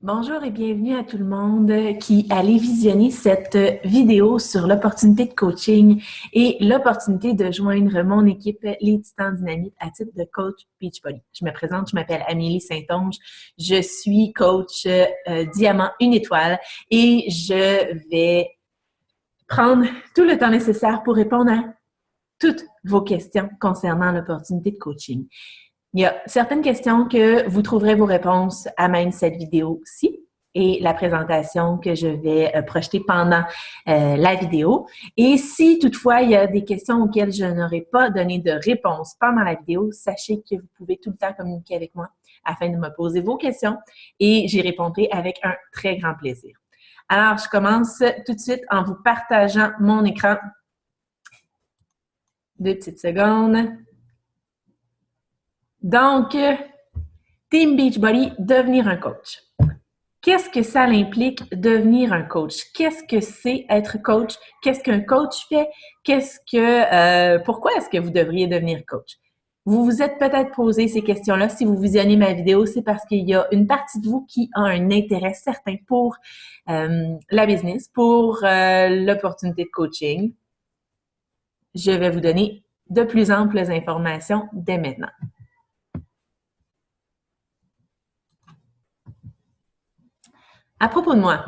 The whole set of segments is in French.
Bonjour et bienvenue à tout le monde qui allait visionner cette vidéo sur l'opportunité de coaching et l'opportunité de joindre mon équipe Les Titans Dynamite à titre de coach Beachbody. Je me présente, je m'appelle Amélie Saint-Onge, je suis coach Diamant une étoile et je vais prendre tout le temps nécessaire pour répondre à toutes vos questions concernant l'opportunité de coaching. Il y a certaines questions que vous trouverez vos réponses à même cette vidéo-ci et la présentation que je vais projeter pendant la vidéo. Et si toutefois il y a des questions auxquelles je n'aurai pas donné de réponse pendant la vidéo, sachez que vous pouvez tout le temps communiquer avec moi afin de me poser vos questions et j'y répondrai avec un très grand plaisir. Alors, je commence tout de suite en vous partageant mon écran. 2 petites secondes. Donc, Team Beachbody, devenir un coach. Qu'est-ce que ça implique devenir un coach? Qu'est-ce que c'est être coach? Qu'est-ce qu'un coach fait? Pourquoi est-ce que vous devriez devenir coach? Vous vous êtes peut-être posé ces questions-là. Si vous visionnez ma vidéo, c'est parce qu'il y a une partie de vous qui a un intérêt certain pour la business, pour l'opportunité de coaching. Je vais vous donner de plus amples informations dès maintenant. À propos de moi,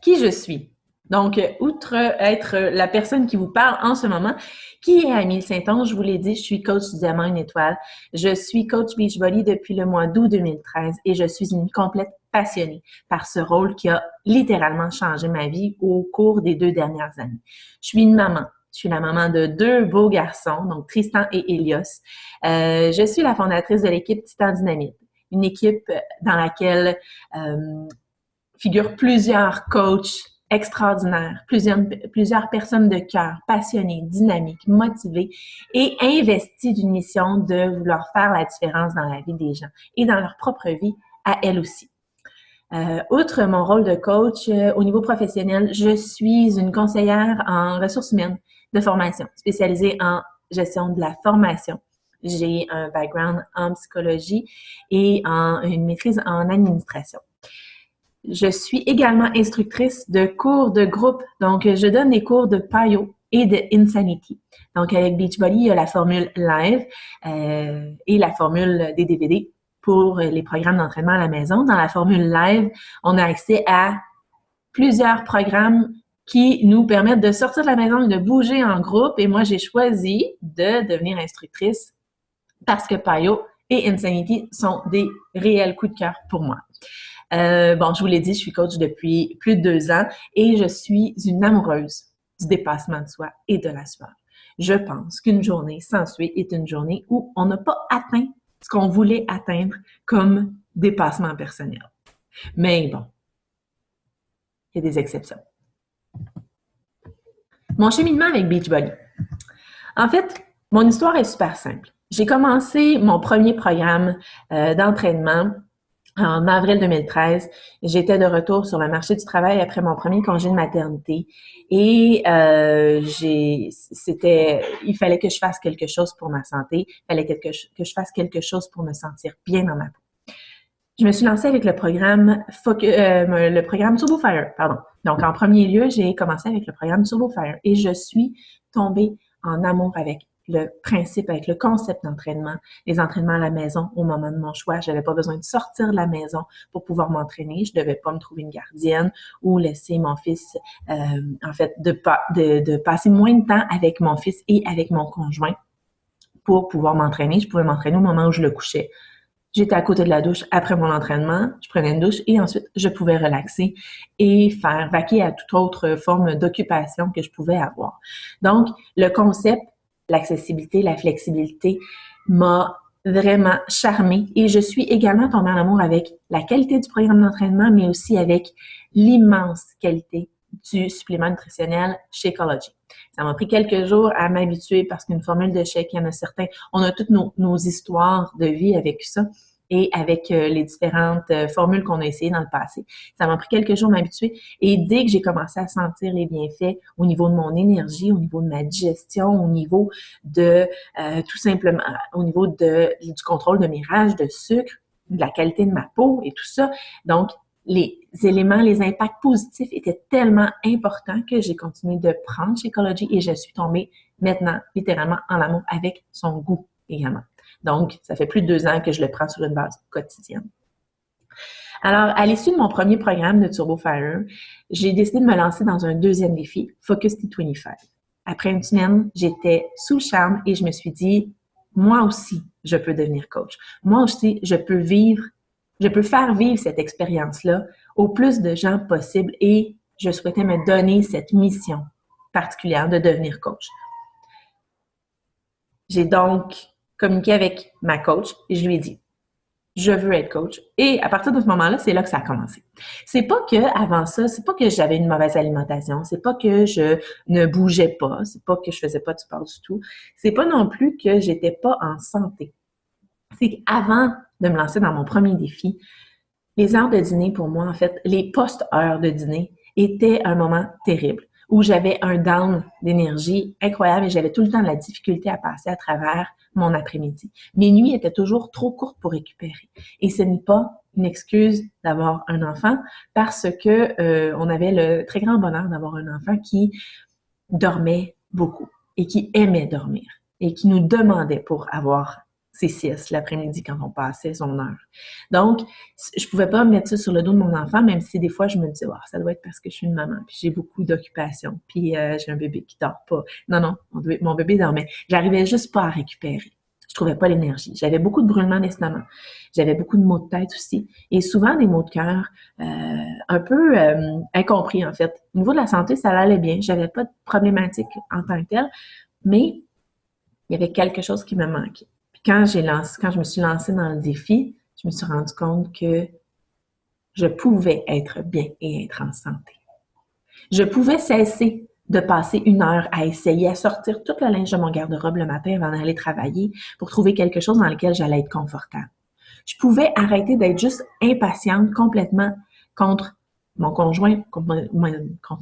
qui je suis? Donc, outre être la personne qui vous parle en ce moment, qui est Amélie Saint-Onge, je vous l'ai dit, je suis coach Diamant une étoile. Je suis coach Beachbody depuis le mois d'août 2013 et je suis une complète passionnée par ce rôle qui a littéralement changé ma vie au cours des 2 dernières années. Je suis une maman. Je suis la maman de 2 beaux garçons, donc Tristan et Elios. Je suis la fondatrice de l'équipe Titan Dynamite, une équipe dans laquelle figurent plusieurs coachs extraordinaires, plusieurs personnes de cœur, passionnées, dynamiques, motivées et investies d'une mission de vouloir faire la différence dans la vie des gens et dans leur propre vie à elles aussi. Outre mon rôle de coach, au niveau professionnel, je suis une conseillère en ressources humaines de formation, spécialisée en gestion de la formation. J'ai un background en psychologie et une maîtrise en administration. Je suis également instructrice de cours de groupe. Donc, je donne des cours de PiYo et de Insanity. Donc, avec Beachbody, il y a la formule live et la formule des DVD pour les programmes d'entraînement à la maison. Dans la formule live, on a accès à plusieurs programmes qui nous permettent de sortir de la maison et de bouger en groupe. Et moi, j'ai choisi de devenir instructrice parce que PiYo et Insanity sont des réels coups de cœur pour moi. Je vous l'ai dit, je suis coach depuis plus de 2 ans et je suis une amoureuse du dépassement de soi et de la sueur. Je pense qu'une journée sans suer est une journée où on n'a pas atteint ce qu'on voulait atteindre comme dépassement personnel. Mais bon, il y a des exceptions. Mon cheminement avec Beachbody. En fait, mon histoire est super simple. J'ai commencé mon premier programme d'entraînement en avril 2013, j'étais de retour sur le marché du travail après mon premier congé de maternité et il fallait que je fasse quelque chose pour ma santé, il fallait que je fasse quelque chose pour me sentir bien dans ma peau. Je me suis lancée avec le programme Turbo Fire, pardon. Donc, en premier lieu, j'ai commencé avec le programme Turbo Fire et je suis tombée en amour avec le principe, avec le concept d'entraînement, les entraînements à la maison au moment de mon choix. Je n'avais pas besoin de sortir de la maison pour pouvoir m'entraîner. Je ne devais pas me trouver une gardienne ou laisser mon fils, de passer moins de temps avec mon fils et avec mon conjoint pour pouvoir m'entraîner. Je pouvais m'entraîner au moment où je le couchais. J'étais à côté de la douche après mon entraînement, je prenais une douche et ensuite je pouvais relaxer et faire vaquer à toute autre forme d'occupation que je pouvais avoir. Donc, le concept, l'accessibilité, la flexibilité m'a vraiment charmée et je suis également tombée en amour avec la qualité du programme d'entraînement, mais aussi avec l'immense qualité du supplément nutritionnel Shakeology. Ça m'a pris quelques jours à m'habituer parce qu'une formule de shake, il y en a certains, on a toutes nos histoires de vie avec ça et avec les différentes formules qu'on a essayées dans le passé. Ça m'a pris quelques jours à m'habituer et dès que j'ai commencé à sentir les bienfaits au niveau de mon énergie, au niveau de ma digestion, au niveau de tout simplement, au niveau du contrôle de mes rages de sucre, de la qualité de ma peau et tout ça. Donc, les éléments, les impacts positifs étaient tellement importants que j'ai continué de prendre Shakeology et je suis tombée maintenant littéralement en amour avec son goût également. Donc, ça fait plus de 2 ans que je le prends sur une base quotidienne. Alors, à l'issue de mon premier programme de Turbo Fire, j'ai décidé de me lancer dans un deuxième défi, Focus T25. Après une semaine, j'étais sous le charme et je me suis dit, moi aussi, je peux devenir coach. Moi aussi, je peux faire vivre cette expérience-là au plus de gens possible et je souhaitais me donner cette mission particulière de devenir coach. J'ai donc communiqué avec ma coach et je lui ai dit, je veux être coach. Et à partir de ce moment-là, c'est là que ça a commencé. C'est pas que avant ça, c'est pas que j'avais une mauvaise alimentation, c'est pas que je ne bougeais pas, c'est pas que je faisais pas de sport du tout, c'est pas non plus que j'étais pas en santé. C'est qu'avant de me lancer dans mon premier défi, les heures de dîner pour moi, en fait, les post-heures de dîner étaient un moment terrible où j'avais un down d'énergie incroyable et j'avais tout le temps de la difficulté à passer à travers mon après-midi. Mes nuits étaient toujours trop courtes pour récupérer. Et ce n'est pas une excuse d'avoir un enfant parce que on avait le très grand bonheur d'avoir un enfant qui dormait beaucoup et qui aimait dormir et qui nous demandait pour avoir ses siestes l'après-midi quand on passait son heure. Donc, je pouvais pas mettre ça sur le dos de mon enfant, même si des fois je me disais, oh, ça doit être parce que je suis une maman, puis j'ai beaucoup d'occupations, puis j'ai un bébé qui dort pas. Non, mon bébé dormait. J'arrivais juste pas à récupérer. Je trouvais pas l'énergie. J'avais beaucoup de brûlements d'estomac. J'avais beaucoup de maux de tête aussi. Et souvent des maux de cœur un peu incompris, en fait. Au niveau de la santé, ça allait bien. J'avais pas de problématique en tant que telle, mais il y avait quelque chose qui me manquait. Puis quand je me suis lancée dans le défi, je me suis rendu compte que je pouvais être bien et être en santé. Je pouvais cesser de passer 1 heure à essayer à sortir toute la linge de mon garde-robe le matin avant d'aller travailler pour trouver quelque chose dans lequel j'allais être confortable. Je pouvais arrêter d'être juste impatiente complètement contre mon conjoint, contre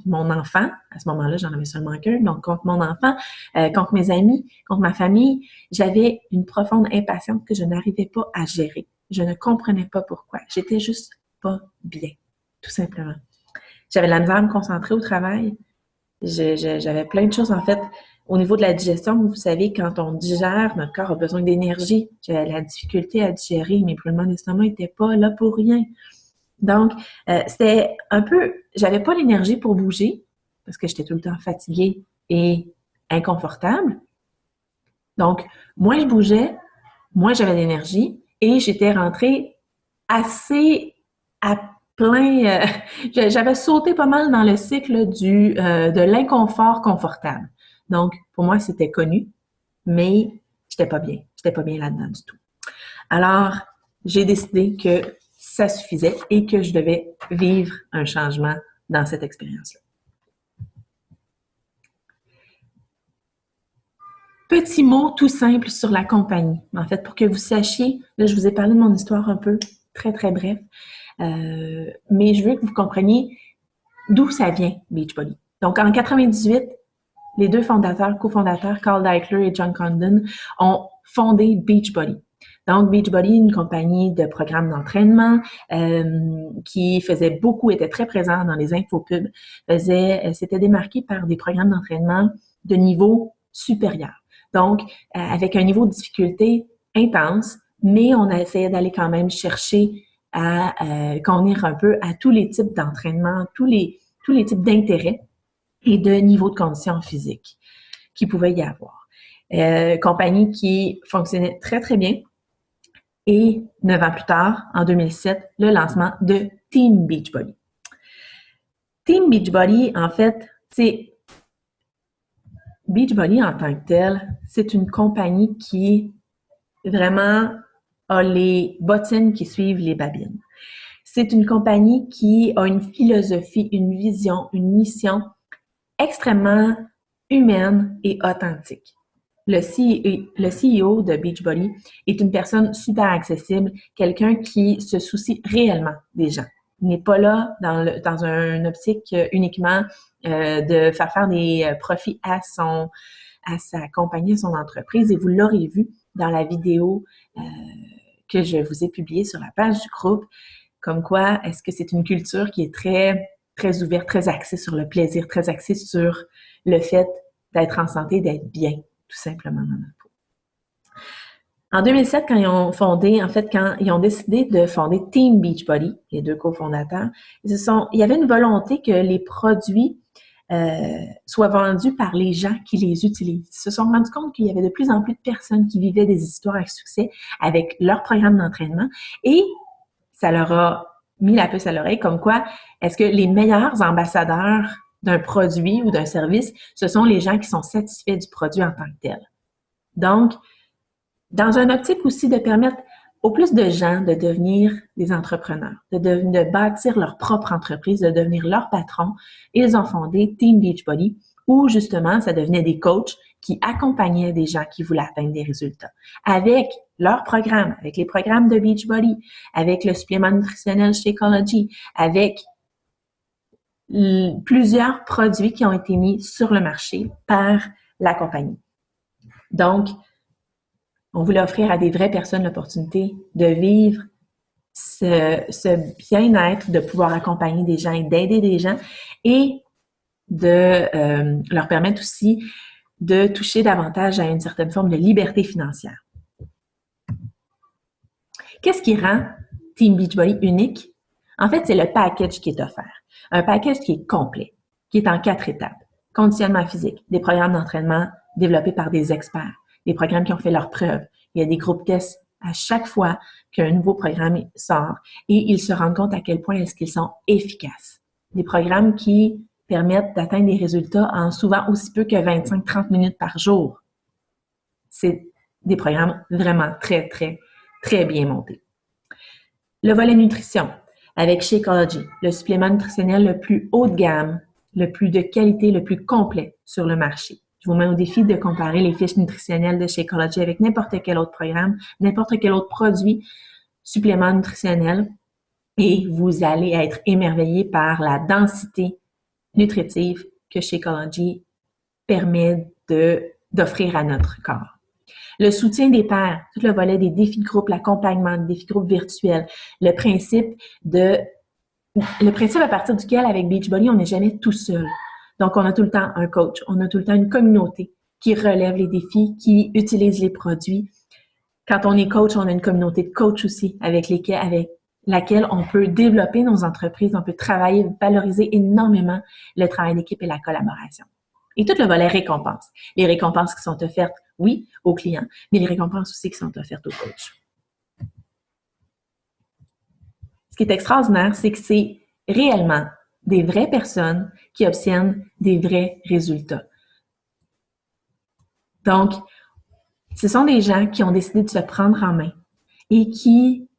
mon enfant. À ce moment-là, j'en avais seulement qu'un. Donc, contre mon enfant, contre mes amis, contre ma famille. J'avais une profonde impatience que je n'arrivais pas à gérer. Je ne comprenais pas pourquoi. J'étais juste pas bien, tout simplement. J'avais de la misère à me concentrer au travail. J'avais plein de choses, en fait. Au niveau de la digestion, vous savez, quand on digère, notre corps a besoin d'énergie. J'avais la difficulté à digérer. Mes brûlements d'estomac n'étaient pas là pour rien. Donc, c'était un peu... J'avais pas l'énergie pour bouger parce que j'étais tout le temps fatiguée et inconfortable. Donc, moins je bougeais, moins j'avais d'énergie et j'étais rentrée assez à plein... j'avais sauté pas mal dans le cycle de l'inconfort confortable. Donc, pour moi, c'était connu, mais j'étais pas bien. J'étais pas bien là-dedans du tout. Alors, j'ai décidé que ça suffisait et que je devais vivre un changement dans cette expérience-là. Petit mot tout simple sur la compagnie. En fait, pour que vous sachiez, là, je vous ai parlé de mon histoire un peu, très, très bref, mais je veux que vous compreniez d'où ça vient, Beachbody. Donc, en 98, les deux cofondateurs, Carl Daikeler et John Condon, ont fondé Beachbody. Donc, Beachbody, une compagnie de programmes d'entraînement qui était très présent dans les infopubs, s'était démarqué par des programmes d'entraînement de niveau supérieur. Donc, avec un niveau de difficulté intense, mais on a essayé d'aller quand même chercher à convenir un peu à tous les types d'entraînement, tous les types d'intérêts et de niveau de conditions physiques qu'il pouvait y avoir. Compagnie qui fonctionnait très, très bien. Et 9 ans plus tard, en 2007, le lancement de Team Beachbody. Team Beachbody, en fait, c'est Beachbody en tant que tel, c'est une compagnie qui vraiment a les bottines qui suivent les babines. C'est une compagnie qui a une philosophie, une vision, une mission extrêmement humaine et authentique. Le CEO de Beachbody est une personne super accessible, quelqu'un qui se soucie réellement des gens. Il n'est pas là dans une optique uniquement de faire des profits à sa compagnie, à son entreprise. Et vous l'aurez vu dans la vidéo que je vous ai publiée sur la page du groupe. Comme quoi, est-ce que c'est une culture qui est très, très ouverte, très axée sur le plaisir, très axée sur le fait d'être en santé, d'être bien, tout simplement dans notre peau. En 2007, quand ils ont fondé, en fait, quand ils ont décidé de fonder Team Beachbody, les deux cofondateurs, il y avait une volonté que les produits soient vendus par les gens qui les utilisent. Ils se sont rendus compte qu'il y avait de plus en plus de personnes qui vivaient des histoires avec succès avec leur programme d'entraînement et ça leur a mis la puce à l'oreille comme quoi est-ce que les meilleurs ambassadeurs d'un produit ou d'un service, ce sont les gens qui sont satisfaits du produit en tant que tel. Donc, dans une optique aussi de permettre au plus de gens de devenir des entrepreneurs, de bâtir leur propre entreprise, de devenir leur patron, ils ont fondé Team Beachbody, où justement, ça devenait des coachs qui accompagnaient des gens qui voulaient atteindre des résultats. Avec leur programme, avec les programmes de Beachbody, avec le supplément nutritionnel Shakeology, avec plusieurs produits qui ont été mis sur le marché par la compagnie. Donc, on voulait offrir à des vraies personnes l'opportunité de vivre ce bien-être, de pouvoir accompagner des gens et d'aider des gens et de leur permettre aussi de toucher davantage à une certaine forme de liberté financière. Qu'est-ce qui rend Team Beachbody unique? En fait, c'est le package qui est offert. Un package qui est complet, qui est en 4 étapes. Conditionnement physique, des programmes d'entraînement développés par des experts, des programmes qui ont fait leurs preuves. Il y a des groupes tests à chaque fois qu'un nouveau programme sort et ils se rendent compte à quel point est-ce qu'ils sont efficaces. Des programmes qui permettent d'atteindre des résultats en souvent aussi peu que 25-30 minutes par jour. C'est des programmes vraiment très, très, très bien montés. Le volet nutrition, avec Shakeology, le supplément nutritionnel le plus haut de gamme, le plus de qualité, le plus complet sur le marché. Je vous mets au défi de comparer les fiches nutritionnelles de Shakeology avec n'importe quel autre programme, n'importe quel autre produit, supplément nutritionnel, et vous allez être émerveillé par la densité nutritive que Shakeology permet d'offrir à notre corps. Le soutien des pairs, tout le volet des défis de groupe, l'accompagnement, des défis de groupe virtuels, le principe à partir duquel, avec Beachbody, on n'est jamais tout seul. Donc, on a tout le temps un coach, on a tout le temps une communauté qui relève les défis, qui utilise les produits. Quand on est coach, on a une communauté de coachs aussi avec laquelle on peut développer nos entreprises, on peut travailler, valoriser énormément le travail d'équipe et la collaboration. Et tout le volet récompenses. Les récompenses qui sont offertes, oui, aux clients, mais les récompenses aussi qui sont offertes aux coachs. Ce qui est extraordinaire, c'est que c'est réellement des vraies personnes qui obtiennent des vrais résultats. Donc, ce sont des gens qui ont décidé de se prendre en main et qui,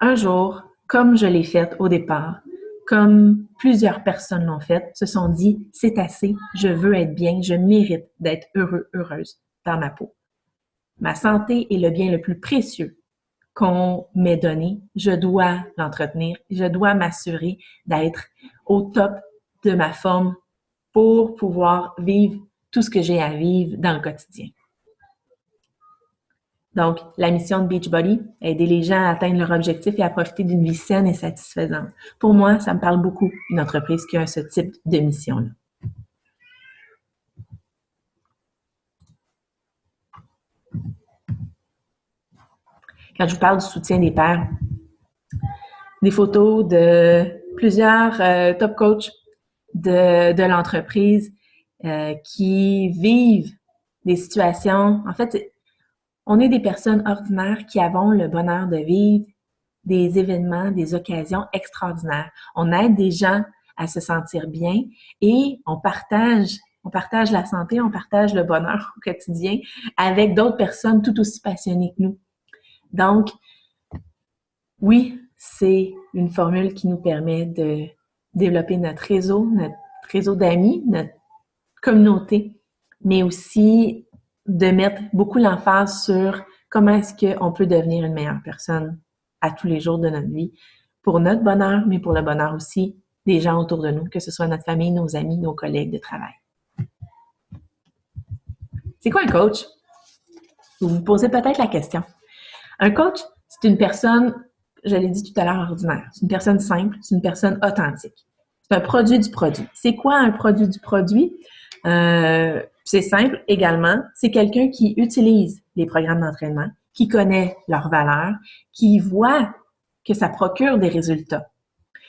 un jour, comme je l'ai fait au départ, comme plusieurs personnes l'ont fait, se sont dit, c'est assez, je veux être bien, je mérite d'être heureux, heureuse dans ma peau. Ma santé est le bien le plus précieux qu'on m'ait donné. Je dois l'entretenir, je dois m'assurer d'être au top de ma forme pour pouvoir vivre tout ce que j'ai à vivre dans le quotidien. Donc, la mission de Beachbody, aider les gens à atteindre leur objectif et à profiter d'une vie saine et satisfaisante. Pour moi, ça me parle beaucoup, une entreprise qui a ce type de mission-là. Quand je vous parle du soutien des pairs, des photos de plusieurs top coachs de l'entreprise qui vivent des situations. En fait, on est des personnes ordinaires qui avons le bonheur de vivre des événements, des occasions extraordinaires. On aide des gens à se sentir bien et on partage la santé, on partage le bonheur au quotidien avec d'autres personnes tout aussi passionnées que nous. Donc, oui, c'est une formule qui nous permet de développer notre réseau d'amis, notre communauté, mais aussi de mettre beaucoup l'emphase sur comment est-ce qu'on peut devenir une meilleure personne à tous les jours de notre vie, pour notre bonheur, mais pour le bonheur aussi des gens autour de nous, que ce soit notre famille, nos amis, nos collègues de travail. C'est quoi un coach? Vous vous posez peut-être la question. Un coach, c'est une personne je l'ai dit tout à l'heure, ordinaire. C'est une personne simple, c'est une personne authentique. C'est un produit du produit. C'est quoi un produit du produit? C'est simple également. C'est quelqu'un qui utilise les programmes d'entraînement, qui connaît leurs valeurs, qui voit que ça procure des résultats.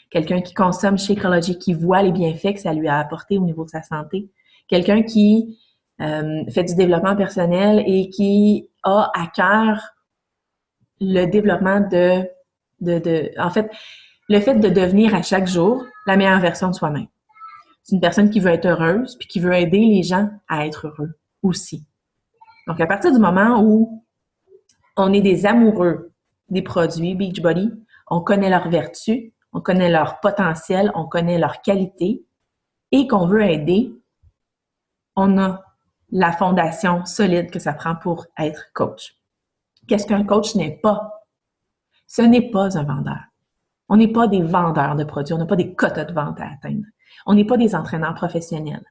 Quelqu'un qui consomme Shakeology, qui voit les bienfaits que ça lui a apporté au niveau de sa santé. Quelqu'un qui fait du développement personnel et qui a à cœur le développement en fait, le fait de devenir à chaque jour la meilleure version de soi-même. C'est une personne qui veut être heureuse puis qui veut aider les gens à être heureux aussi. Donc, à partir du moment où on est des amoureux des produits Beachbody, on connaît leurs vertus, on connaît leur potentiel, on connaît leur qualité et qu'on veut aider, on a la fondation solide que ça prend pour être coach. Qu'est-ce qu'un coach n'est pas? Ce n'est pas un vendeur. On n'est pas des vendeurs de produits, on n'a pas des quotas de vente à atteindre. On n'est pas des entraîneurs professionnels.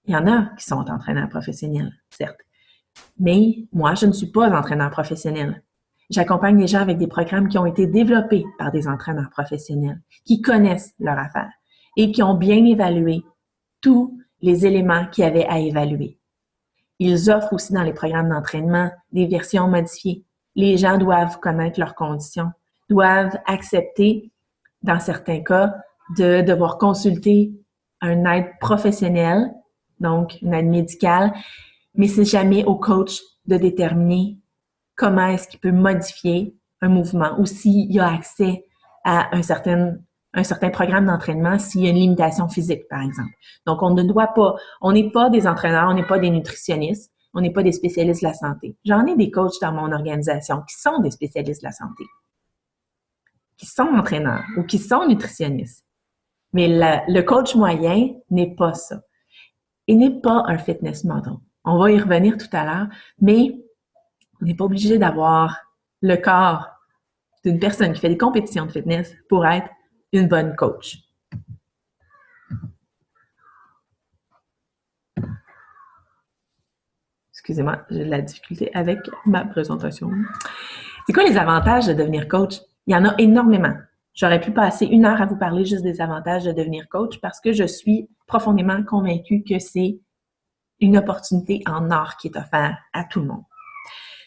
Il y en a qui sont entraîneurs professionnels, certes. Mais moi, je ne suis pas entraîneur professionnel. J'accompagne les gens avec des programmes qui ont été développés par des entraîneurs professionnels, qui connaissent leur affaire et qui ont bien évalué tous les éléments qu'il y avait à évaluer. Ils offrent aussi dans les programmes d'entraînement des versions modifiées. Les gens doivent connaître leurs conditions, doivent accepter, dans certains cas, de devoir consulter un aide professionnel, donc une aide médicale, mais c'est jamais au coach de déterminer comment est-ce qu'il peut modifier un mouvement ou s'il y a accès à un certain programme d'entraînement s'il y a une limitation physique, par exemple. Donc, on n'est pas des entraîneurs, on n'est pas des nutritionnistes, on n'est pas des spécialistes de la santé. J'en ai des coachs dans mon organisation qui sont des spécialistes de la santé, qui sont entraîneurs ou qui sont nutritionnistes. Mais le coach moyen n'est pas ça. Il n'est pas un fitness model. On va y revenir tout à l'heure, mais on n'est pas obligé d'avoir le corps d'une personne qui fait des compétitions de fitness pour être une bonne coach. Excusez-moi, j'ai de la difficulté avec ma présentation. C'est quoi les avantages de devenir coach? Il y en a énormément. J'aurais pu passer 1 heure à vous parler juste des avantages de devenir coach parce que je suis profondément convaincue que c'est une opportunité en or qui est offerte à tout le monde.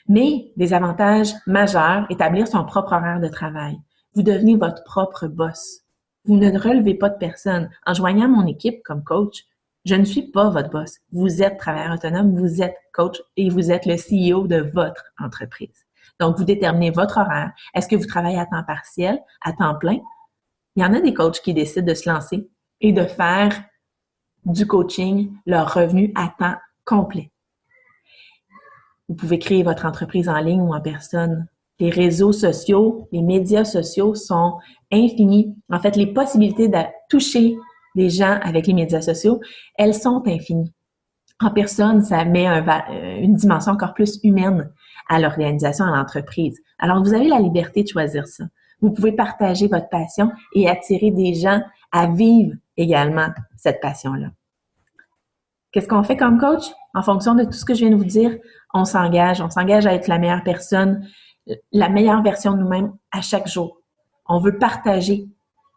Mais des avantages majeurs, établir son propre horaire de travail. Vous devenez votre propre boss. Vous ne relevez pas de personne. En joignant mon équipe comme coach, je ne suis pas votre boss. Vous êtes travailleur autonome, vous êtes coach et vous êtes le CEO de votre entreprise. Donc, vous déterminez votre horaire. Est-ce que vous travaillez à temps partiel, à temps plein? Il y en a des coachs qui décident de se lancer et de faire du coaching leur revenu à temps complet. Vous pouvez créer votre entreprise en ligne ou en personne. Les réseaux sociaux, les médias sociaux sont infinis. En fait, les possibilités de toucher des gens avec les médias sociaux, elles sont infinies. En personne, ça met une dimension encore plus humaine à l'organisation, à l'entreprise. Alors, vous avez la liberté de choisir ça. Vous pouvez partager votre passion et attirer des gens à vivre également cette passion-là. Qu'est-ce qu'on fait comme coach? En fonction de tout ce que je viens de vous dire, on s'engage à être la meilleure personne, la meilleure version de nous-mêmes à chaque jour. On veut partager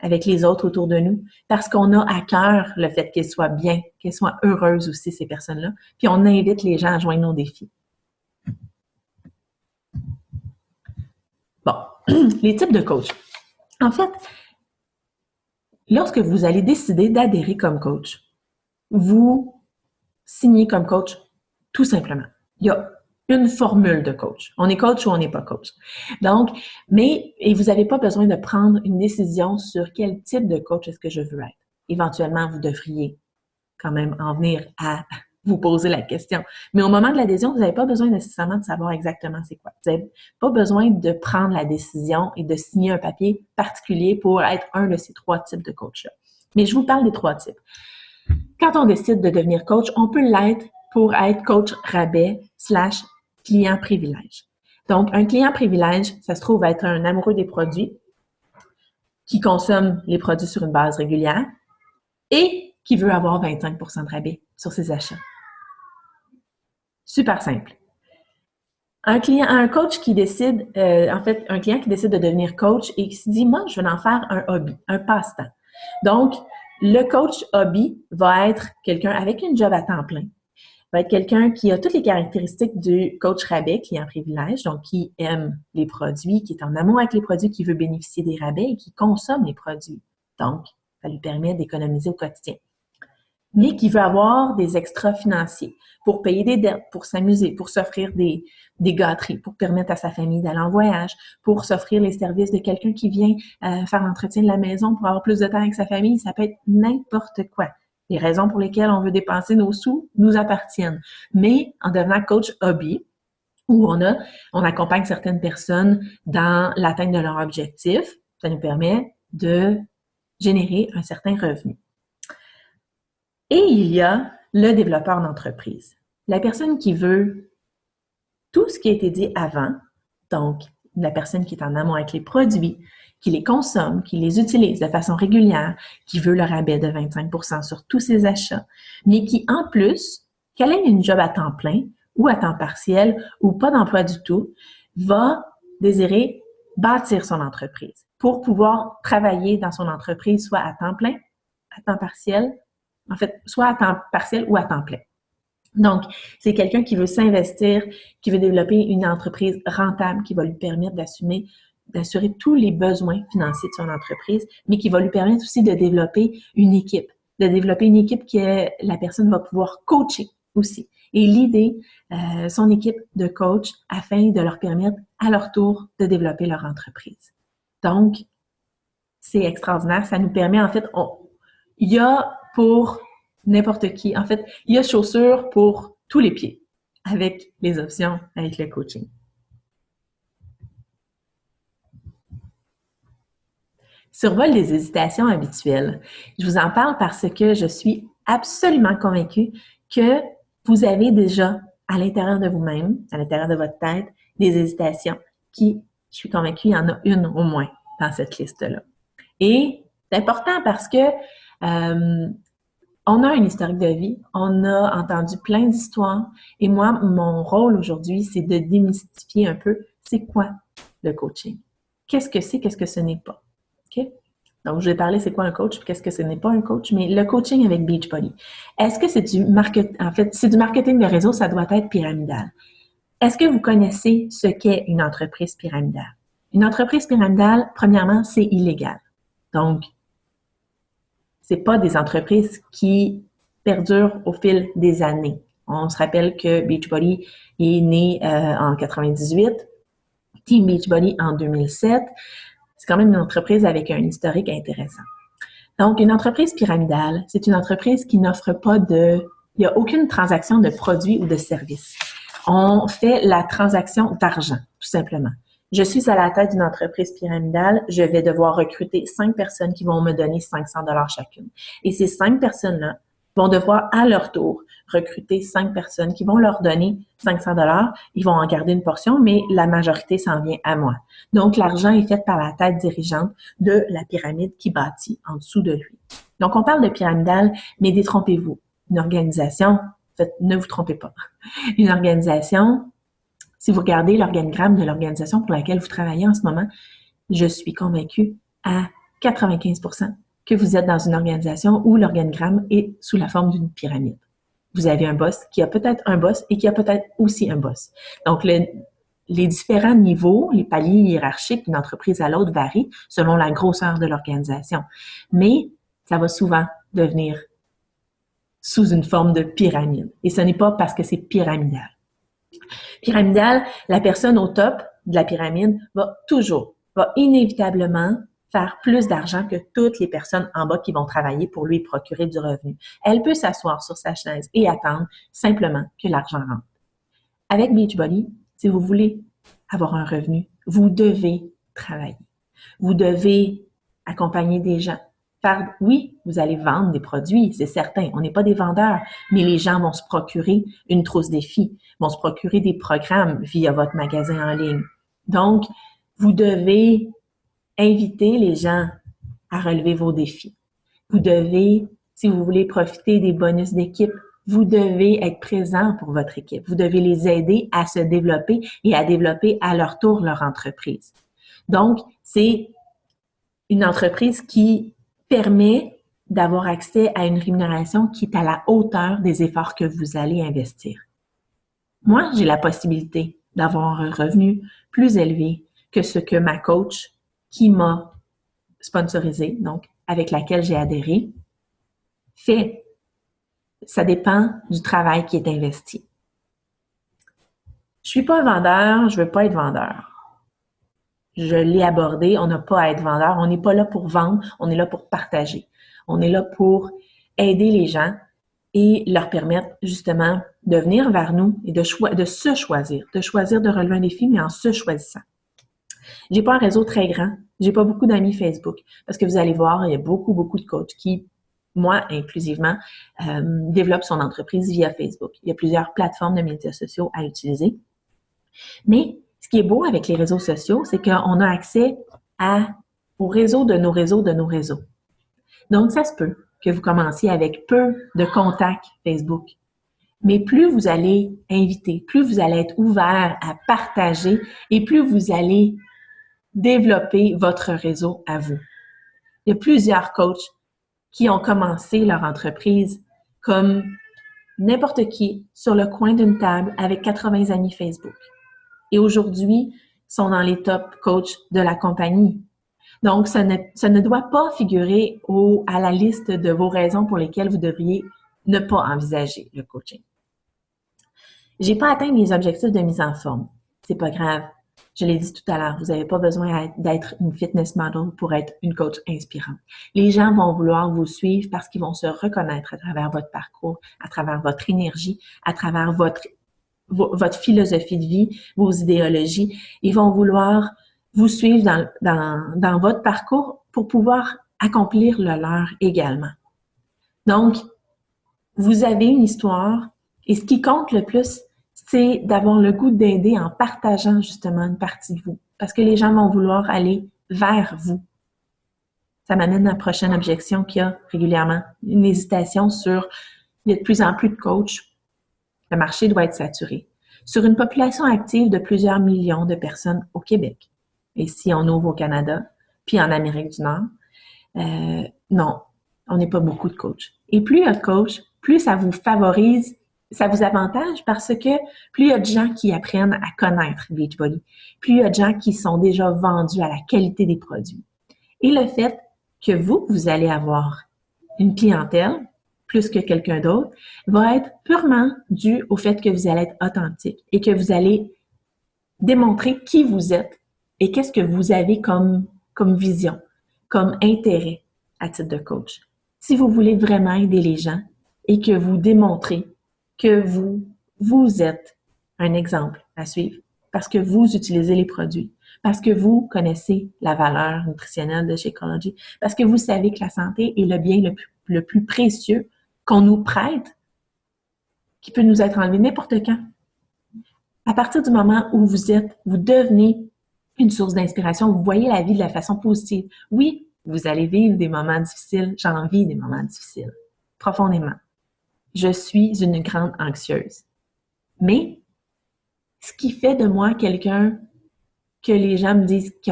avec les autres autour de nous parce qu'on a à cœur le fait qu'elles soient bien, qu'elles soient heureuses aussi, ces personnes-là. Puis on invite les gens à joindre nos défis. Bon, les types de coach. En fait, lorsque vous allez décider d'adhérer comme coach, vous signez comme coach tout simplement. Il y a une formule de coach. On est coach ou on n'est pas coach. Donc, et vous n'avez pas besoin de prendre une décision sur quel type de coach est-ce que je veux être. Éventuellement, vous devriez quand même en venir à vous poser la question. Mais au moment de l'adhésion, vous n'avez pas besoin nécessairement de savoir exactement c'est quoi. Vous n'avez pas besoin de prendre la décision et de signer un papier particulier pour être un de ces 3 types de coach-là. Mais je vous parle des 3 types. Quand on décide de devenir coach, on peut l'être pour être coach rabais / client privilège. Donc, un client privilège, ça se trouve être un amoureux des produits qui consomme les produits sur une base régulière et qui veut avoir 25% de rabais sur ses achats. Super simple. Un coach qui décide, un client qui décide de devenir coach et qui se dit, moi, je vais en faire un hobby, un passe-temps. Donc, le coach hobby va être quelqu'un avec une job à temps plein, va être quelqu'un qui a toutes les caractéristiques du coach rabais, client privilège, donc qui aime les produits, qui est en amour avec les produits, qui veut bénéficier des rabais et qui consomme les produits. Donc, ça lui permet d'économiser au quotidien. Mais qui veut avoir des extras financiers pour payer des dettes, pour s'amuser, pour s'offrir des gâteries, pour permettre à sa famille d'aller en voyage, pour s'offrir les services de quelqu'un qui vient faire l'entretien de la maison pour avoir plus de temps avec sa famille. Ça peut être n'importe quoi. Les raisons pour lesquelles on veut dépenser nos sous nous appartiennent. Mais en devenant coach hobby, où on accompagne certaines personnes dans l'atteinte de leur objectif, ça nous permet de générer un certain revenu. Et il y a le développeur d'entreprise. La personne qui veut tout ce qui a été dit avant, donc la personne qui est en amour avec les produits, qui les consomme, qui les utilise de façon régulière, qui veut le rabais de 25% sur tous ses achats, mais qui en plus, qu'elle ait une job à temps plein ou à temps partiel ou pas d'emploi du tout, va désirer bâtir son entreprise pour pouvoir travailler dans son entreprise soit à temps plein, à temps partiel, en fait, soit à temps partiel ou à temps plein. Donc, c'est quelqu'un qui veut s'investir, qui veut développer une entreprise rentable, qui va lui permettre d'assurer tous les besoins financiers de son entreprise, mais qui va lui permettre aussi de développer une équipe, que la personne va pouvoir coacher aussi et l'idée, son équipe de coach afin de leur permettre à leur tour de développer leur entreprise. Donc, c'est extraordinaire. Ça nous permet, en fait, il y a pour n'importe qui. En fait, il y a chaussures pour tous les pieds avec les options, avec le coaching. Survol des hésitations habituelles. Je vous en parle parce que je suis absolument convaincue que vous avez déjà à l'intérieur de vous-même, à l'intérieur de votre tête, des hésitations qui, je suis convaincue, il y en a une au moins dans cette liste-là. Et c'est important parce que on a une historique de vie, on a entendu plein d'histoires et moi, mon rôle aujourd'hui, c'est de démystifier un peu c'est quoi le coaching. Qu'est-ce que c'est, qu'est-ce que ce n'est pas. OK? Donc, je vais parler c'est quoi un coach, qu'est-ce que ce n'est pas un coach, mais le coaching avec Beachbody. Est-ce que c'est du marketing? En fait, c'est du marketing de réseau, ça doit être pyramidal. Est-ce que vous connaissez ce qu'est une entreprise pyramidale? Une entreprise pyramidale, premièrement, c'est illégal. Donc, c'est pas des entreprises qui perdurent au fil des années. On se rappelle que Beachbody est né en 98, Team Beachbody en 2007. C'est quand même une entreprise avec un historique intéressant. Donc, une entreprise pyramidale, c'est une entreprise qui n'offre pas il n'y a aucune transaction de produits ou de services. On fait la transaction d'argent, tout simplement. Je suis à la tête d'une entreprise pyramidale, je vais devoir recruter 5 personnes qui vont me donner 500 $ chacune. Et ces 5 personnes-là vont devoir à leur tour recruter 5 personnes qui vont leur donner 500 $. Ils vont en garder une portion, mais la majorité s'en vient à moi. Donc, l'argent est fait par la tête dirigeante de la pyramide qui bâtit en dessous de lui. Donc, on parle de pyramidale, mais détrompez-vous. Une organisation, en fait, ne vous trompez pas. Une organisation, si vous regardez l'organigramme de l'organisation pour laquelle vous travaillez en ce moment, je suis convaincue à 95% que vous êtes dans une organisation où l'organigramme est sous la forme d'une pyramide. Vous avez un boss qui a peut-être un boss et qui a peut-être aussi un boss. Donc, les différents niveaux, les paliers hiérarchiques d'une entreprise à l'autre varient selon la grosseur de l'organisation. Mais ça va souvent devenir sous une forme de pyramide. Et ce n'est pas parce que c'est pyramidal. Pyramidal, la personne au top de la pyramide va inévitablement faire plus d'argent que toutes les personnes en bas qui vont travailler pour lui procurer du revenu. Elle peut s'asseoir sur sa chaise et attendre simplement que l'argent rentre. Avec Beachbody, si vous voulez avoir un revenu, vous devez travailler. Vous devez accompagner des gens. Oui, vous allez vendre des produits, c'est certain. On n'est pas des vendeurs, mais les gens vont se procurer une trousse défi, vont se procurer des programmes via votre magasin en ligne. Donc, vous devez inviter les gens à relever vos défis. Vous devez, si vous voulez profiter des bonus d'équipe, Vous devez être présent pour votre équipe. Vous devez les aider à se développer et à développer à leur tour leur entreprise. Donc, c'est une entreprise qui permet d'avoir accès à une rémunération qui est à la hauteur des efforts que vous allez investir. Moi, j'ai la possibilité d'avoir un revenu plus élevé que ce que ma coach qui m'a sponsorisé, donc avec laquelle j'ai adhéré, fait. Ça dépend du travail qui est investi. Je suis pas un vendeur, je veux pas être vendeur. Je l'ai abordé, on n'a pas à être vendeur, on n'est pas là pour vendre, on est là pour partager. On est là pour aider les gens et leur permettre justement de venir vers nous et de se choisir, de relever un défi, mais en se choisissant. J'ai pas un réseau très grand, j'ai pas beaucoup d'amis Facebook, parce que vous allez voir, il y a beaucoup de coachs qui, moi inclusivement, développent son entreprise via Facebook. Il y a plusieurs plateformes de médias sociaux à utiliser. Mais ce qui est beau avec les réseaux sociaux, c'est qu'on a accès au réseau de nos réseaux de nos réseaux. Donc, ça se peut que vous commenciez avec peu de contacts Facebook. Mais plus vous allez inviter, plus vous allez être ouvert à partager et plus vous allez développer votre réseau à vous. Il y a plusieurs coachs qui ont commencé leur entreprise comme n'importe qui sur le coin d'une table avec 80 amis Facebook. Et aujourd'hui, sont dans les top coachs de la compagnie. Donc, ça ne doit pas figurer à la liste de vos raisons pour lesquelles vous devriez ne pas envisager le coaching. J'ai pas atteint mes objectifs de mise en forme. C'est pas grave. Je l'ai dit tout à l'heure, vous n'avez pas besoin d'être une fitness model pour être une coach inspirante. Les gens vont vouloir vous suivre parce qu'ils vont se reconnaître à travers votre parcours, à travers votre énergie, à travers votre philosophie de vie, vos idéologies. Ils vont vouloir vous suivre dans votre parcours pour pouvoir accomplir le leur également. Donc, vous avez une histoire et ce qui compte le plus, c'est d'avoir le goût d'aider en partageant justement une partie de vous. Parce que les gens vont vouloir aller vers vous. Ça m'amène à la prochaine objection qu'il y a régulièrement. Une hésitation sur, il y a de plus en plus de coachs. Le marché doit être saturé. Sur une population active de plusieurs millions de personnes au Québec, et si on ouvre au Canada, puis en Amérique du Nord, non, on n'est pas beaucoup de coachs. Et plus il y a de coachs, plus ça vous favorise, ça vous avantage parce que plus il y a de gens qui apprennent à connaître Beachbody, plus il y a de gens qui sont déjà vendus à la qualité des produits. Et le fait que vous allez avoir une clientèle plus que quelqu'un d'autre, va être purement dû au fait que vous allez être authentique et que vous allez démontrer qui vous êtes et qu'est-ce que vous avez comme vision, comme intérêt à titre de coach. Si vous voulez vraiment aider les gens et que vous démontrez que vous êtes un exemple à suivre parce que vous utilisez les produits, parce que vous connaissez la valeur nutritionnelle de Shakeology, parce que vous savez que la santé est le bien le plus précieux qu'on nous prête, qui peut nous être enlevé n'importe quand. À partir du moment où vous devenez une source d'inspiration, vous voyez la vie de la façon positive. Oui, vous allez vivre des moments difficiles. J'en vis des moments difficiles, profondément. Je suis une grande anxieuse. Mais ce qui fait de moi quelqu'un que les gens me disent qui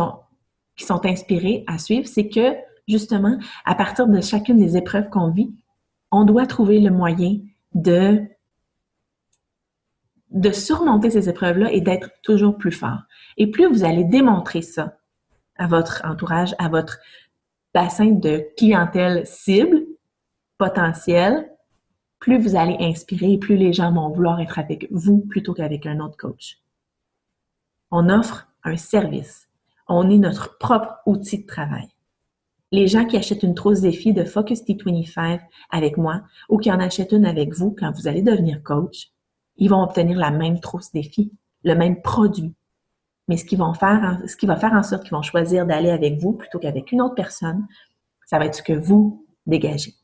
sont inspirés à suivre, c'est que, justement, à partir de chacune des épreuves qu'on vit, on doit trouver le moyen de surmonter ces épreuves-là et d'être toujours plus fort. Et plus vous allez démontrer ça à votre entourage, à votre bassin de clientèle cible, potentielle, plus vous allez inspirer et plus les gens vont vouloir être avec vous plutôt qu'avec un autre coach. On offre un service. On est notre propre outil de travail. Les gens qui achètent une trousse défi de Focus T25 avec moi ou qui en achètent une avec vous quand vous allez devenir coach, ils vont obtenir la même trousse défi, le même produit. Mais ce qui va faire en sorte qu'ils vont choisir d'aller avec vous plutôt qu'avec une autre personne, ça va être ce que vous dégagez.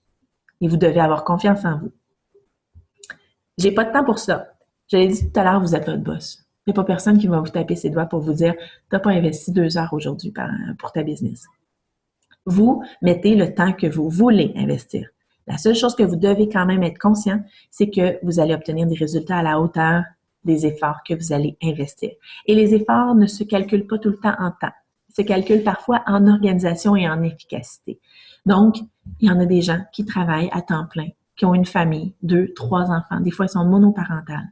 Et vous devez avoir confiance en vous. J'ai pas de temps pour ça. Je l'ai dit tout à l'heure, vous êtes votre boss. Il n'y a pas personne qui va vous taper ses doigts pour vous dire « T'as pas investi 2 heures aujourd'hui pour ta business. » Vous mettez le temps que vous voulez investir. La seule chose que vous devez quand même être conscient, c'est que vous allez obtenir des résultats à la hauteur des efforts que vous allez investir. Et les efforts ne se calculent pas tout le temps en temps. Ils se calculent parfois en organisation et en efficacité. Donc, il y en a des gens qui travaillent à temps plein, qui ont une famille, 2, 3 enfants. Des fois, ils sont monoparentales.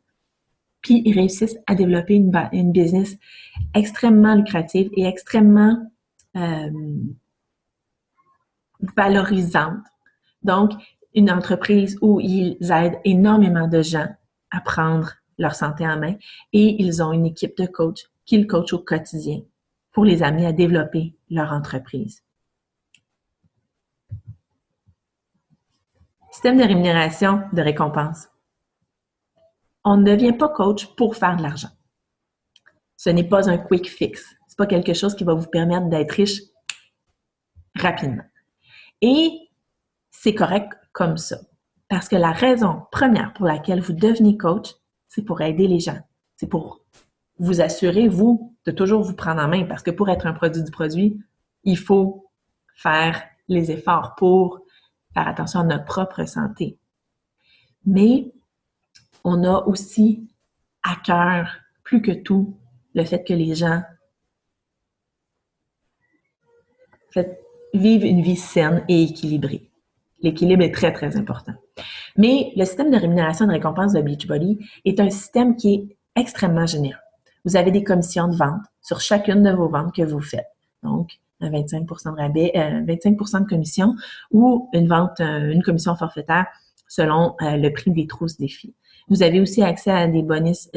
Puis, ils réussissent à développer une business extrêmement lucrative et extrêmement valorisante. Donc, une entreprise où ils aident énormément de gens à prendre leur santé en main et ils ont une équipe de coachs qui le coachent au quotidien pour les amener à développer leur entreprise. Système de rémunération, de récompense. On ne devient pas coach pour faire de l'argent. Ce n'est pas un quick fix. C'est pas quelque chose qui va vous permettre d'être riche rapidement. Et c'est correct comme ça. Parce que la raison première pour laquelle vous devenez coach, c'est pour aider les gens. C'est pour vous assurer, vous, de toujours vous prendre en main. Parce que pour être un produit du produit, il faut faire les efforts pour faire attention à notre propre santé. Mais on a aussi à cœur, plus que tout, le fait que les gens vivent une vie saine et équilibrée. L'équilibre est très, très important. Mais le système de rémunération et de récompense de Beachbody est un système qui est extrêmement généreux. Vous avez des commissions de vente sur chacune de vos ventes que vous faites. Donc, un 25 de rabais, 25 de commission ou une commission forfaitaire selon le prix des trousses défis. Vous avez aussi accès à des bonus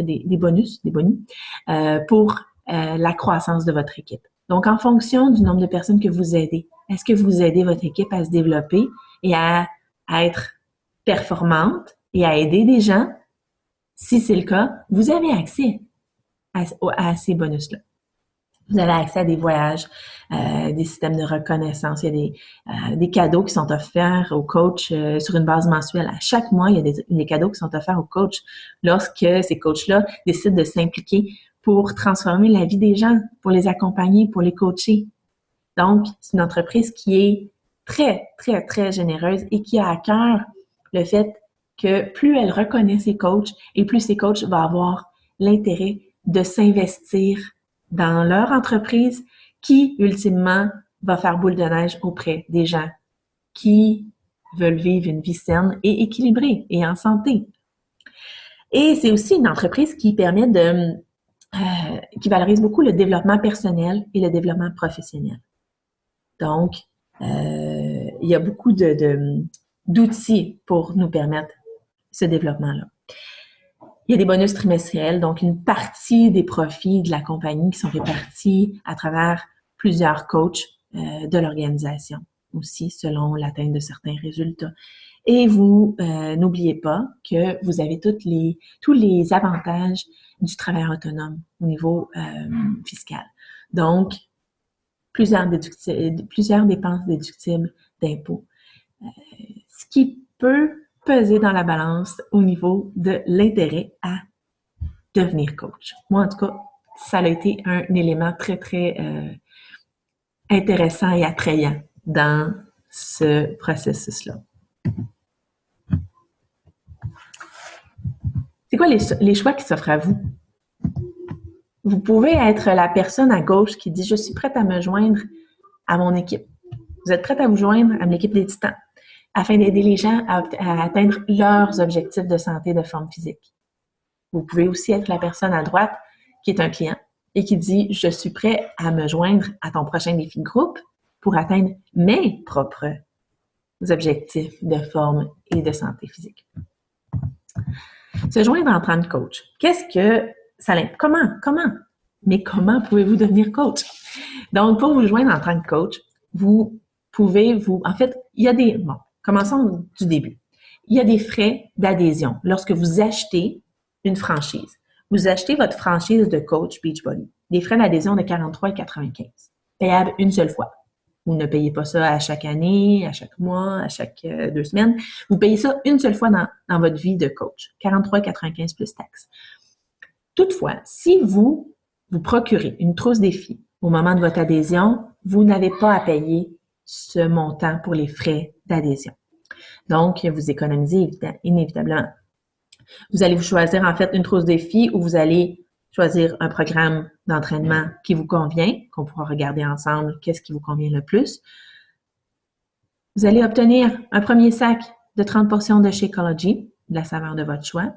pour la croissance de votre équipe. Donc, en fonction du nombre de personnes que vous aidez, est-ce que vous aidez votre équipe à se développer et à être performante et à aider des gens? Si c'est le cas, vous avez accès à ces bonus-là. Vous avez accès à des voyages, des systèmes de reconnaissance. Il y a des cadeaux qui sont offerts aux coachs sur une base mensuelle. À chaque mois, il y a des cadeaux qui sont offerts aux coachs lorsque ces coachs-là décident de s'impliquer pour transformer la vie des gens, pour les accompagner, pour les coacher. Donc, c'est une entreprise qui est très, très, très généreuse et qui a à cœur le fait que plus elle reconnaît ses coachs et plus ses coachs vont avoir l'intérêt de s'investir dans leur entreprise qui, ultimement, va faire boule de neige auprès des gens qui veulent vivre une vie saine et équilibrée et en santé. Et c'est aussi une entreprise qui permet qui valorise beaucoup le développement personnel et le développement professionnel. Donc, il y a beaucoup d'outils pour nous permettre ce développement-là. Il y a des bonus trimestriels, donc une partie des profits de la compagnie qui sont répartis à travers plusieurs coachs de l'organisation aussi, selon l'atteinte de certains résultats. Et vous n'oubliez pas que vous avez tous les avantages du travail autonome au niveau fiscal. Donc, plusieurs dépenses déductibles d'impôts. Ce qui peut peser dans la balance au niveau de l'intérêt à devenir coach. Moi, en tout cas, ça a été un élément très, très intéressant et attrayant dans ce processus-là. C'est quoi les choix qui s'offrent à vous? Vous pouvez être la personne à gauche qui dit « Je suis prête à me joindre à mon équipe ». Vous êtes prête à vous joindre à l'équipe des Titans afin d'aider les gens à atteindre leurs objectifs de santé, de forme physique. Vous pouvez aussi être la personne à droite qui est un client et qui dit « Je suis prêt à me joindre à ton prochain défi de groupe pour atteindre mes propres objectifs de forme et de santé physique. » Se joindre en tant que coach. Qu'est-ce que ça l'implique? Comment? Mais comment pouvez-vous devenir coach? Donc, pour vous joindre en tant que coach, vous pouvez en fait, il y a commençons du début. Il y a des frais d'adhésion lorsque vous achetez une franchise. Vous achetez votre franchise de coach Beachbody. Des frais d'adhésion de 43,95 $, payables une seule fois. Vous ne payez pas ça à chaque année, à chaque mois, à chaque 2 semaines. Vous payez ça une seule fois dans votre vie de coach. 43,95 $ plus taxes. Toutefois, si vous procurez une trousse défi au moment de votre adhésion, vous n'avez pas à payer ce montant pour les frais d'adhésion. Donc, vous économisez inévitablement. Vous allez vous choisir en fait une trousse défi où vous allez choisir un programme d'entraînement qui vous convient, qu'on pourra regarder ensemble qu'est-ce qui vous convient le plus. Vous allez obtenir un premier sac de 30 portions de Shakeology, de la saveur de votre choix,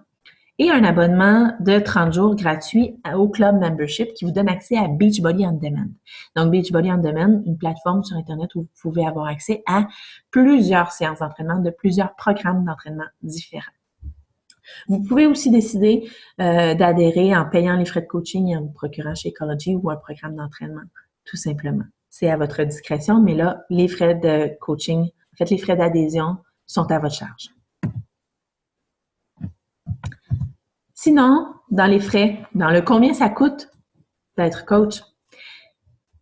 et un abonnement de 30 jours gratuit au Club Membership qui vous donne accès à Beachbody On Demand. Donc, Beachbody On Demand, une plateforme sur Internet où vous pouvez avoir accès à plusieurs séances d'entraînement de plusieurs programmes d'entraînement différents. Vous pouvez aussi décider d'adhérer en payant les frais de coaching et en vous procurant Shakeology ou un programme d'entraînement, tout simplement. C'est à votre discrétion, mais là, les frais de coaching, en fait, les frais d'adhésion sont à votre charge. Sinon, dans les frais, dans le combien ça coûte d'être coach,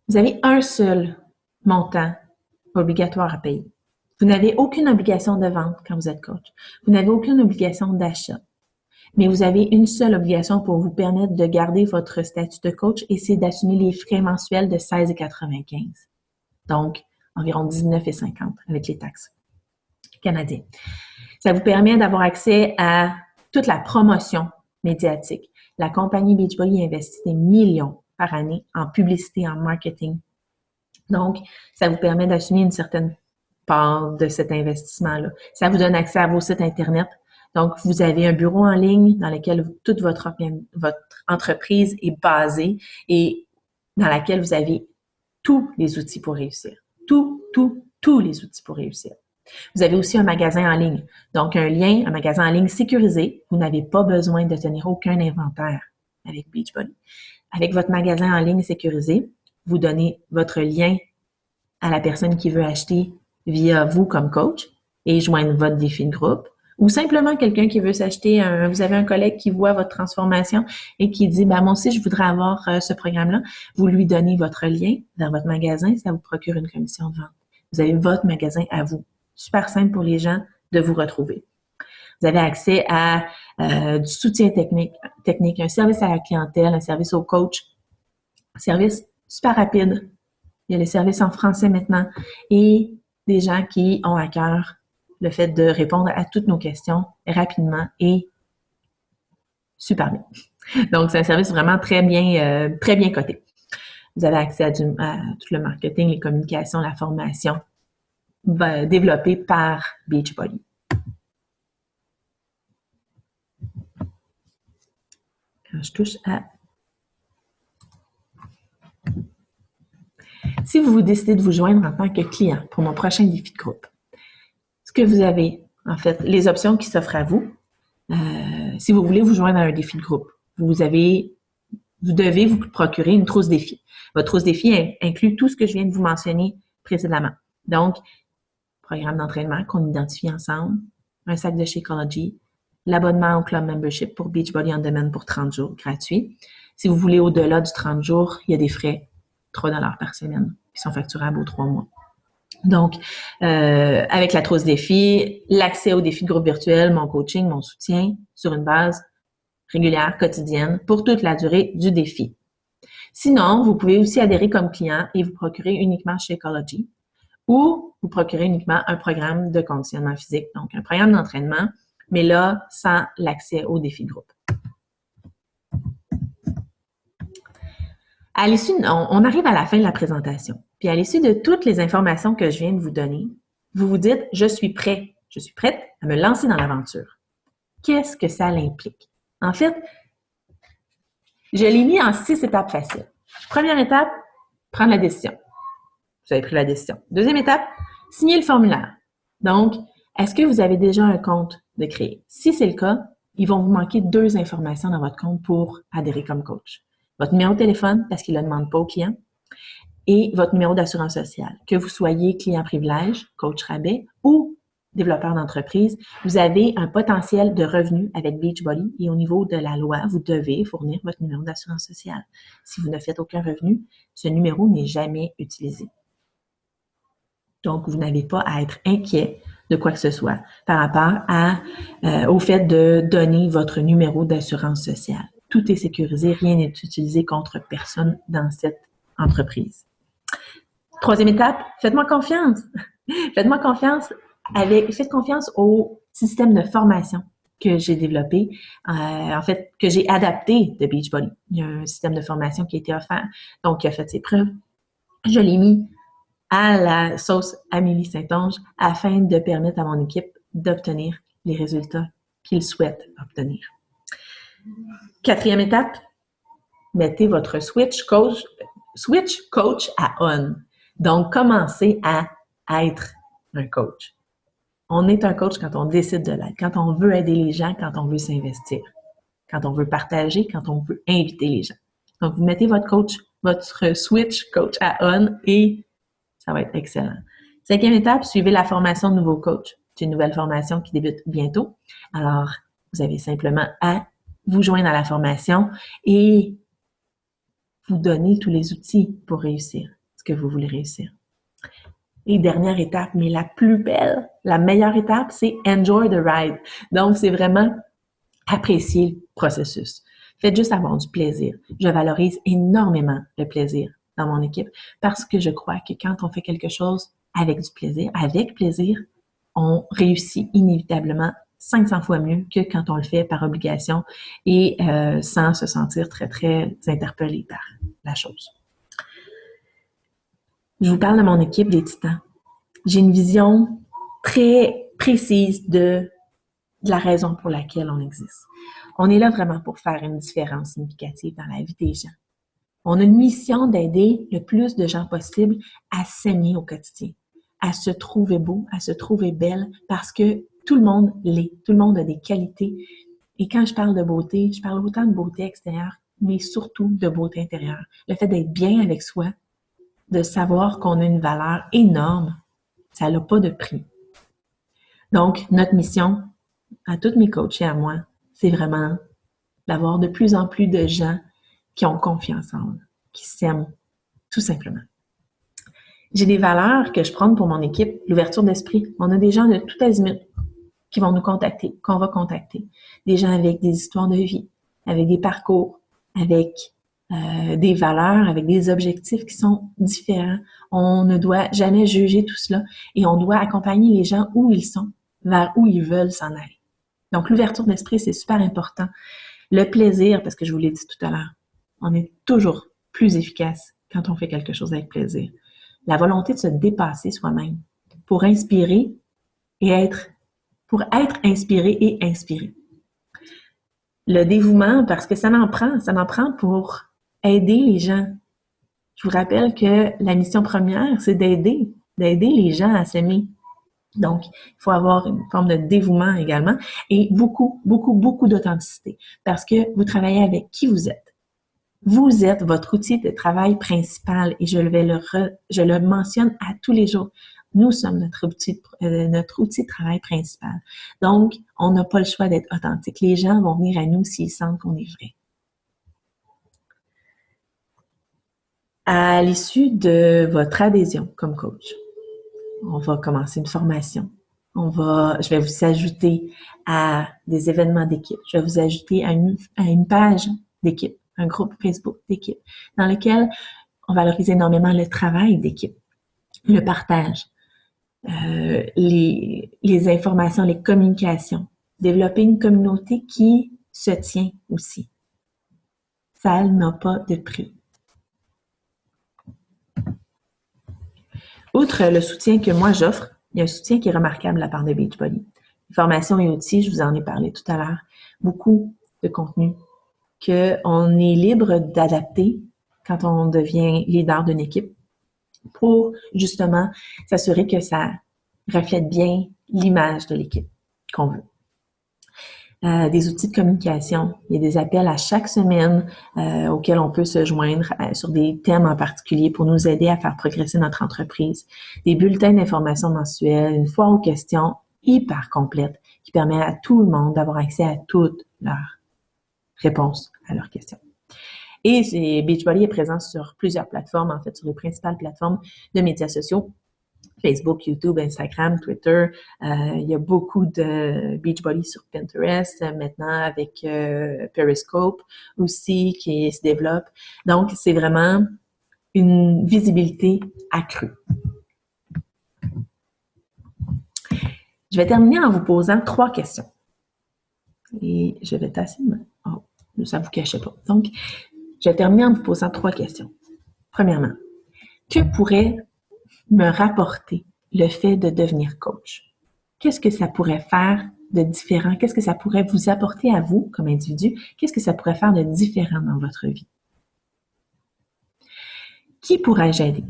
vous avez un seul montant obligatoire à payer. Vous n'avez aucune obligation de vente quand vous êtes coach. Vous n'avez aucune obligation d'achat. Mais vous avez une seule obligation pour vous permettre de garder votre statut de coach et c'est d'assumer les frais mensuels de 16,95. Donc, environ 19,50 avec les taxes canadiennes. Ça vous permet d'avoir accès à toute la promotion médiatique. La compagnie Beachbody investit des millions par année en publicité, en marketing. Donc, ça vous permet d'assumer une certaine part de cet investissement-là. Ça vous donne accès à vos sites Internet. Donc, vous avez un bureau en ligne dans lequel toute votre entreprise est basée et dans laquelle vous avez tous les outils pour réussir. Tous les outils pour réussir. Vous avez aussi un magasin en ligne. Donc, un magasin en ligne sécurisé. Vous n'avez pas besoin de tenir aucun inventaire avec Beachbody. Avec votre magasin en ligne sécurisé, vous donnez votre lien à la personne qui veut acheter via vous comme coach et joindre votre défi de groupe. Ou simplement quelqu'un qui veut s'acheter, vous avez un collègue qui voit votre transformation et qui dit, moi aussi, je voudrais avoir ce programme-là. Vous lui donnez votre lien vers votre magasin, ça vous procure une commission de vente. Vous avez votre magasin à vous. Super simple pour les gens de vous retrouver. Vous avez accès à du soutien technique, un service à la clientèle, un service au coach, un service super rapide. Il y a les services en français maintenant et des gens qui ont à cœur le fait de répondre à toutes nos questions rapidement et super bien. Donc, c'est un service vraiment très bien coté. Vous avez accès à tout le marketing, les communications, la formation développée par Beachbody. Quand je touche à... Si vous décidez de vous joindre en tant que client pour mon prochain défi de groupe, ce que vous avez, en fait, les options qui s'offrent à vous, si vous voulez vous joindre à un défi de groupe, vous devez vous procurer une trousse défi. Votre trousse défi inclut tout ce que je viens de vous mentionner précédemment. Donc, programme d'entraînement qu'on identifie ensemble, un sac de Shakeology, l'abonnement au Club Membership pour Beachbody On Demand pour 30 jours gratuit. Si vous voulez au-delà du 30 jours, il y a des frais, 3 $ par semaine, qui sont facturables aux 3 mois. Donc, avec la trousse défi, l'accès au défi de groupe virtuel, mon coaching, mon soutien sur une base régulière, quotidienne, pour toute la durée du défi. Sinon, vous pouvez aussi adhérer comme client et vous procurer uniquement Shakeology ou vous procurer uniquement un programme de conditionnement physique, donc un programme d'entraînement, mais là, sans l'accès au défi de groupe. À l'issue, on arrive à la fin de la présentation. Puis à l'issue de toutes les informations que je viens de vous donner, vous vous dites, je suis prête à me lancer dans l'aventure. Qu'est-ce que ça l'implique? En fait, je l'ai mis en 6 étapes faciles. Première étape, prendre la décision. Vous avez pris la décision. Deuxième étape, signer le formulaire. Donc, est-ce que vous avez déjà un compte de créer? Si c'est le cas, ils vont vous manquer 2 informations dans votre compte pour adhérer comme coach. Votre numéro de téléphone, parce qu'il ne le demande pas au client, et votre numéro d'assurance sociale. Que vous soyez client privilège, coach rabais ou développeur d'entreprise, vous avez un potentiel de revenus avec Beachbody et au niveau de la loi, vous devez fournir votre numéro d'assurance sociale. Si vous ne faites aucun revenu, ce numéro n'est jamais utilisé. Donc, vous n'avez pas à être inquiet de quoi que ce soit par rapport au fait de donner votre numéro d'assurance sociale. Tout est sécurisé, rien n'est utilisé contre personne dans cette entreprise. Troisième étape, faites-moi confiance. Faites-moi confiance faites confiance au système de formation que j'ai développé, en fait, que j'ai adapté de Beachbody. Il y a un système de formation qui a été offert, donc qui a fait ses preuves. Je l'ai mis à la sauce Amélie Saint-Onge afin de permettre à mon équipe d'obtenir les résultats qu'ils souhaitent obtenir. 4e étape, mettez votre switch coach à on. Donc, commencez à être un coach. On est un coach quand on décide de l'être, quand on veut aider les gens, quand on veut s'investir, quand on veut partager, quand on veut inviter les gens. Donc, vous mettez votre switch coach à on et ça va être excellent. 5e étape, suivez la formation de nouveaux coachs. C'est une nouvelle formation qui débute bientôt. Alors, vous avez simplement à vous joindre à la formation et vous donner tous les outils pour réussir ce que vous voulez réussir. Et dernière étape, mais la plus belle, la meilleure étape, c'est enjoy the ride. Donc, c'est vraiment apprécier le processus. Faites juste avoir du plaisir. Je valorise énormément le plaisir dans mon équipe parce que je crois que quand on fait quelque chose avec plaisir, on réussit inévitablement 500 fois mieux que quand on le fait par obligation et sans se sentir très, très interpellé par la chose. Je vous parle de mon équipe des Titans. J'ai une vision très précise de la raison pour laquelle on existe. On est là vraiment pour faire une différence significative dans la vie des gens. On a une mission d'aider le plus de gens possible à s'aimer au quotidien, à se trouver beau, à se trouver belle, parce que tout le monde l'est, tout le monde a des qualités. Et quand je parle de beauté, je parle autant de beauté extérieure, mais surtout de beauté intérieure. Le fait d'être bien avec soi, de savoir qu'on a une valeur énorme, ça n'a pas de prix. Donc, notre mission, à toutes mes coachs et à moi, c'est vraiment d'avoir de plus en plus de gens qui ont confiance en eux, qui s'aiment, tout simplement. J'ai des valeurs que je prends pour mon équipe, l'ouverture d'esprit. On a des gens de tout azimut qui vont nous contacter, qu'on va contacter. Des gens avec des histoires de vie, avec des parcours, avec des valeurs, avec des objectifs qui sont différents. On ne doit jamais juger tout cela et on doit accompagner les gens où ils sont, vers où ils veulent s'en aller. Donc, l'ouverture d'esprit, c'est super important. Le plaisir, parce que je vous l'ai dit tout à l'heure, on est toujours plus efficace quand on fait quelque chose avec plaisir. La volonté de se dépasser soi-même pour inspirer pour être inspiré et inspiré. Le dévouement, parce que ça n'en prend pour aider les gens. Je vous rappelle que la mission première, c'est d'aider les gens à s'aimer. Donc, il faut avoir une forme de dévouement également et beaucoup, beaucoup, beaucoup d'authenticité parce que vous travaillez avec qui vous êtes. Vous êtes votre outil de travail principal et je le mentionne à tous les jours. Nous sommes notre outil de travail principal. Donc, on n'a pas le choix d'être authentique. Les gens vont venir à nous s'ils sentent qu'on est vrai. À l'issue de votre adhésion comme coach, on va commencer une formation. Je vais vous ajouter à des événements d'équipe. Je vais vous ajouter à une page d'équipe, un groupe Facebook d'équipe, dans lequel on valorise énormément le travail d'équipe, le partage, les informations, les communications. Développer une communauté qui se tient aussi. Ça n'a pas de prix. Outre le soutien que moi j'offre, il y a un soutien qui est remarquable de la part de Beachbody. Formation et outils, je vous en ai parlé tout à l'heure. Beaucoup de contenu qu'on est libre d'adapter quand on devient leader d'une équipe pour justement s'assurer que ça reflète bien l'image de l'équipe qu'on veut. Des outils de communication. Il y a des appels à chaque semaine auxquels on peut se joindre sur des thèmes en particulier pour nous aider à faire progresser notre entreprise. Des bulletins d'information mensuels, une foire aux questions hyper complète qui permet à tout le monde d'avoir accès à toutes leurs réponses à leurs questions. Et Beachbody est présent sur plusieurs plateformes, en fait, sur les principales plateformes de médias sociaux. Facebook, YouTube, Instagram, Twitter. Il y a beaucoup de Beachbody sur Pinterest maintenant avec Periscope aussi qui se développe. Donc, c'est vraiment une visibilité accrue. Je vais terminer en vous posant 3 questions. Et je vais tasser. Oh, ça ne vous cachait pas. Donc, je vais terminer en vous posant 3 questions. Premièrement, que pourrait me rapporter le fait de devenir coach? Qu'est-ce que ça pourrait faire de différent? Qu'est-ce que ça pourrait vous apporter à vous comme individu? Qu'est-ce que ça pourrait faire de différent dans votre vie? Qui pourrais-je aider?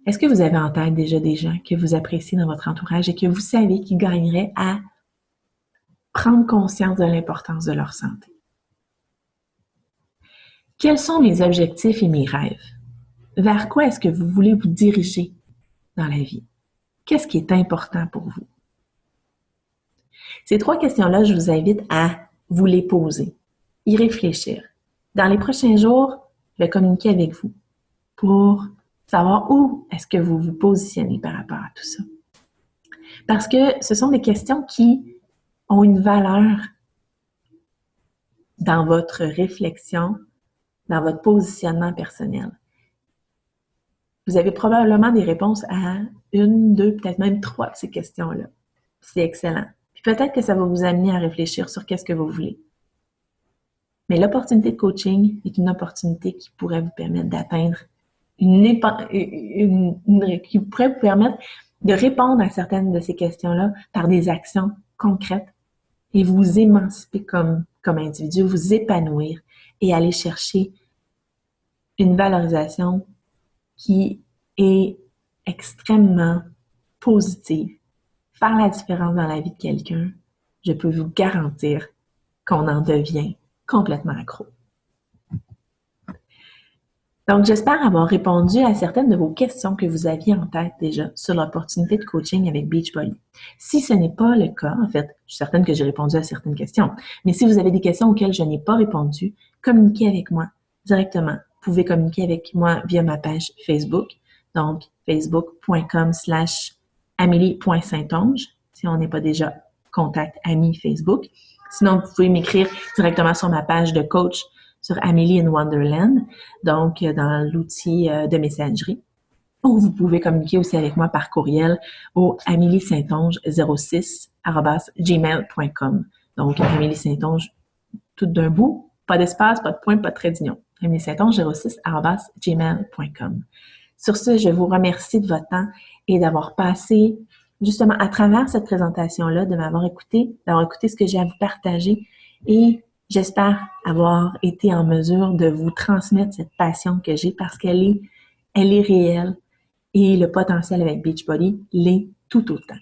Est-ce que vous avez en tête déjà des gens que vous appréciez dans votre entourage et que vous savez qu'ils gagneraient à prendre conscience de l'importance de leur santé? Quels sont mes objectifs et mes rêves? Vers quoi est-ce que vous voulez vous diriger dans la vie? Qu'est-ce qui est important pour vous? Ces 3 questions-là, je vous invite à vous les poser, y réfléchir. Dans les prochains jours, je vais communiquer avec vous pour savoir où est-ce que vous vous positionnez par rapport à tout ça. Parce que ce sont des questions qui ont une valeur dans votre réflexion, dans votre positionnement personnel. Vous avez probablement des réponses à 1, 2, peut-être même 3 de ces questions-là. C'est excellent. Puis peut-être que ça va vous amener à réfléchir sur qu'est-ce que vous voulez. Mais l'opportunité de coaching est une opportunité qui pourrait vous permettre d'atteindre qui pourrait vous permettre de répondre à certaines de ces questions-là par des actions concrètes et vous émanciper comme individu, vous épanouir et aller chercher une valorisation qui est extrêmement positive. Faire la différence dans la vie de quelqu'un, je peux vous garantir qu'on en devient complètement accro. Donc, j'espère avoir répondu à certaines de vos questions que vous aviez en tête déjà sur l'opportunité de coaching avec Beachbody. Si ce n'est pas le cas, en fait, je suis certaine que j'ai répondu à certaines questions, mais si vous avez des questions auxquelles je n'ai pas répondu, communiquez avec moi directement. Vous pouvez communiquer avec moi via ma page Facebook, donc facebook.com/amélie.saintonge, si on n'est pas déjà contact ami Facebook. Sinon, vous pouvez m'écrire directement sur ma page de coach sur Amélie in Wonderland, donc dans l'outil de messagerie. Ou vous pouvez communiquer aussi avec moi par courriel au ameliesaintonge06@gmail.com. Donc, Amélie Saintonge, tout d'un bout, pas d'espace, pas de point, pas de trait d'union. ameliesaintonge06@gmail.com. Sur ce, je vous remercie de votre temps et d'avoir passé justement à travers cette présentation-là, de m'avoir écouté, d'avoir écouté ce que j'ai à vous partager et j'espère avoir été en mesure de vous transmettre cette passion que j'ai parce qu'elle est réelle et le potentiel avec Beachbody l'est tout autant.